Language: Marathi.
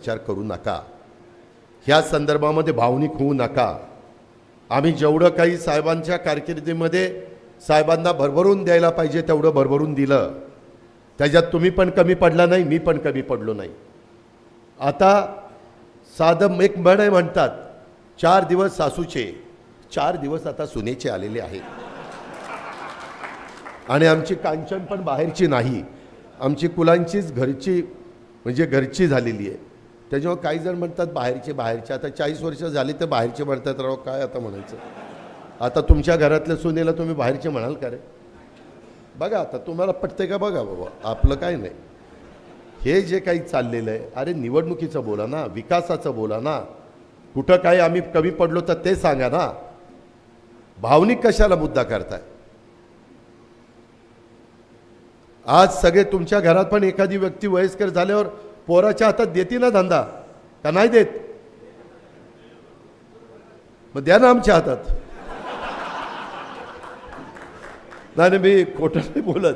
विचार करू नका, ह्या संदर्भामध्ये भावनिक होऊ नका। आम्ही जेवढं काही साहेबांच्या कारकिर्दीमध्ये साहेबांना भरभरून द्यायला पाहिजे तेवढं भरभरून दिलं, त्याच्यात तुम्ही पण कमी पडला नाही, मी पण कमी पडलो नाही। आता साधं एक म्हण आहे, म्हणतात 4 दिवस सासूचे 4 दिवस आता सुनेचे आलेले आहेत। आणि आमची कांचन पण बाहेरची नाही, आमची कुलांचीच घरची म्हणजे घरची झालेली आहे। त्याच्यामुळे काही जण म्हणतात बाहेरचे आता 40 वर्ष झाली तर बाहेरचे म्हणतात, राव काय आता म्हणायचं। आता तुमच्या घरातल्या सुनेला तुम्ही बाहेरचे म्हणाल का रे? बघा आता तुम्हाला पटते का बघा बाबा, आपलं काय नाही। हे जे काही चाललेलं आहे, अरे निवडणुकीचं बोला ना, विकासाचं बोला ना, कुठं काय आम्ही कमी पडलो तर ते सांगा ना, भावनिक कशाला मुद्दा करताय। आज सगळे तुमच्या घरात पण एखादी व्यक्ती वयस्कर झाल्यावर पोराच्या हातात देते ना धंदा, का नाही देत? मग द्या ना आमच्या हातात। नाही मी खोटं नाही बोलत,